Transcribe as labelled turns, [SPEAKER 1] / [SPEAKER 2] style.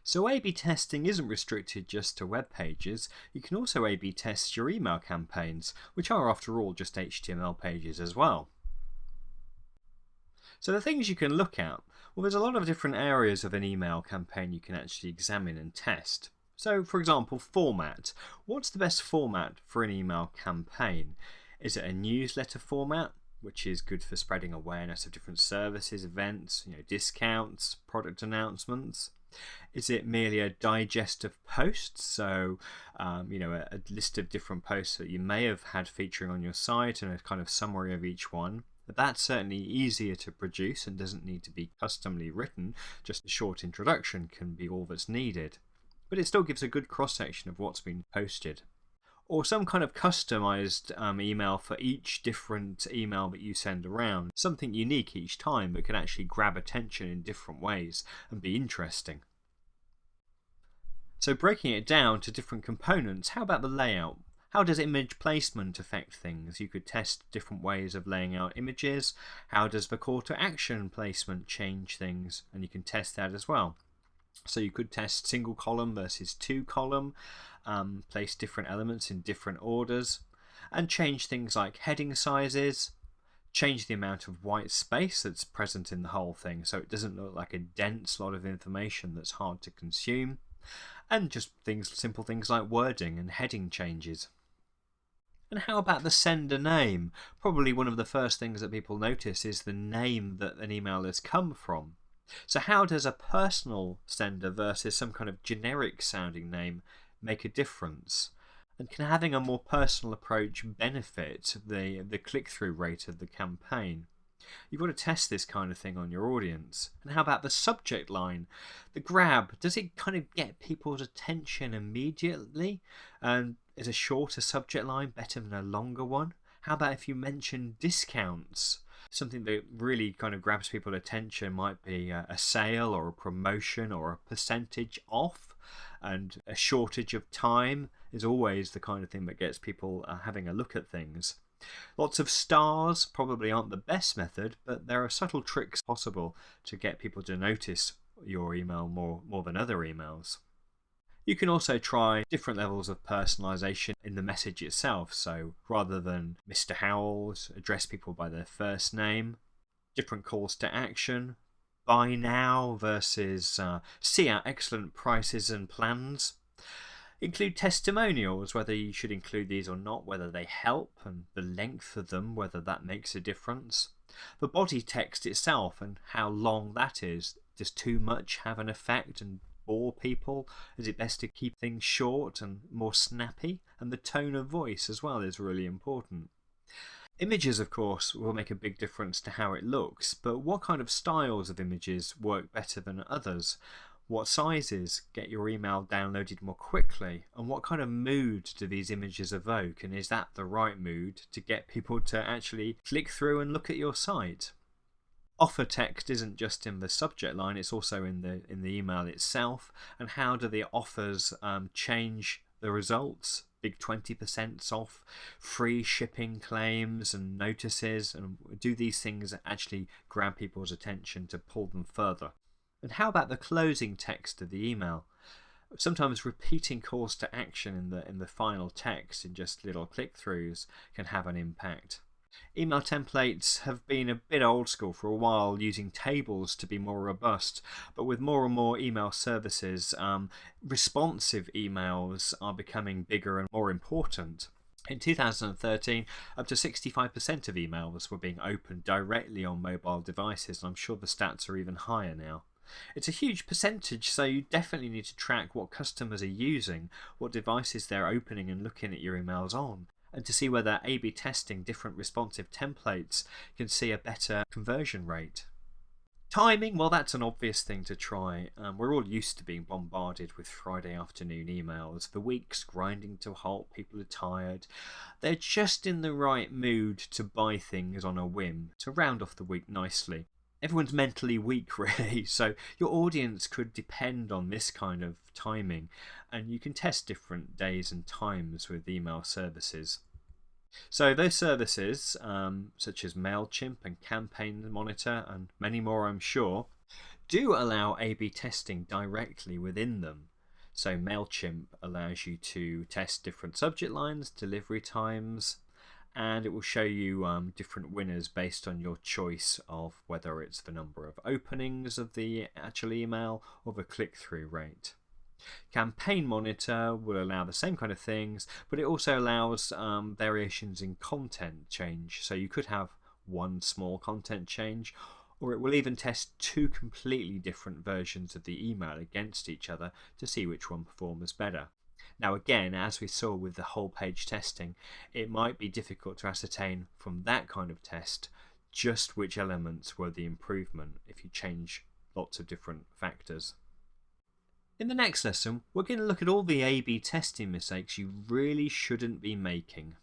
[SPEAKER 1] So A/B testing isn't restricted just to web pages. You can also A/B test your email campaigns, which are after all just HTML pages as well. So the things you can look at, well, there's a lot of different areas of an email campaign you can actually examine and test. So for example, format. What's the best format for an email campaign? Is it a newsletter format, which is good for spreading awareness of different services, events, discounts, product announcements? Is it merely a digest of posts, so a list of different posts that you may have had featuring on your site and a kind of summary of each one? But that's certainly easier to produce and doesn't need to be customly written. Just a short introduction can be all that's needed. But it still gives a good cross-section of what's been posted. Or some kind of customized email for each different email that you send around. Something unique each time that can actually grab attention in different ways and be interesting. So breaking it down to different components, how about the layout? How does image placement affect things? You could test different ways of laying out images. How does the call to action placement change things? And you can test that as well. So you could test single column versus two column, place different elements in different orders, and change things like heading sizes, change the amount of white space that's present in the whole thing so it doesn't look like a dense lot of information that's hard to consume, and just simple things like wording and heading changes. And how about the sender name? Probably one of the first things that people notice is the name that an email has come from. So how does a personal sender versus some kind of generic sounding name make a difference? And can having a more personal approach benefit the click-through rate of the campaign? You've got to test this kind of thing on your audience. And how about the subject line? The grab, does it kind of get people's attention immediately? And is a shorter subject line better than a longer one? How about if you mention discounts? Something that really kind of grabs people's attention might be a sale or a promotion or a percentage off, and a shortage of time is always the kind of thing that gets people having a look at things. Lots of stars probably aren't the best method, but there are subtle tricks possible to get people to notice your email more than other emails. You can also try different levels of personalization in the message itself. So rather than Mr. Howells, address people by their first name, different calls to action, buy now versus see our excellent prices and plans. Include testimonials, whether you should include these or not, whether they help, and the length of them, whether that makes a difference. The body text itself and how long that is. Does too much have an effect and bore people? Is it best to keep things short and more snappy? And the tone of voice as well is really important. Images, of course, will make a big difference to how it looks, but what kind of styles of images work better than others? What sizes get your email downloaded more quickly? And what kind of mood do these images evoke? And is that the right mood to get people to actually click through and look at your site? Offer text isn't just in the subject line, it's also in the email itself. And how do the offers change the results? Big 20% off, free shipping claims and notices, and do these things actually grab people's attention to pull them further? And how about the closing text of the email? Sometimes repeating calls to action in the final text in just little click-throughs can have an impact. Email templates have been a bit old school for a while, using tables to be more robust, but with more and more email services, responsive emails are becoming bigger and more important. In 2013, up to 65% of emails were being opened directly on mobile devices, and I'm sure the stats are even higher now. It's a huge percentage, so you definitely need to track what customers are using, what devices they're opening and looking at your emails on, and to see whether A/B testing different responsive templates can see a better conversion rate. Timing, well, that's an obvious thing to try. We're all used to being bombarded with Friday afternoon emails. The week's grinding to a halt, people are tired. They're just in the right mood to buy things on a whim, to round off the week nicely. Everyone's mentally weak, really, so your audience could depend on this kind of timing, and you can test different days and times with email services. So those services, such as MailChimp and Campaign Monitor and many more, I'm sure, do allow A/B testing directly within them. So MailChimp allows you to test different subject lines, delivery times, and it will show you different winners based on your choice of whether it's the number of openings of the actual email or the click-through rate. Campaign Monitor will allow the same kind of things, but it also allows variations in content change. So you could have one small content change, or it will even test two completely different versions of the email against each other to see which one performs better. Now again, as we saw with the whole page testing, it might be difficult to ascertain from that kind of test just which elements were the improvement if you change lots of different factors. In the next lesson, we're going to look at all the A/B testing mistakes you really shouldn't be making.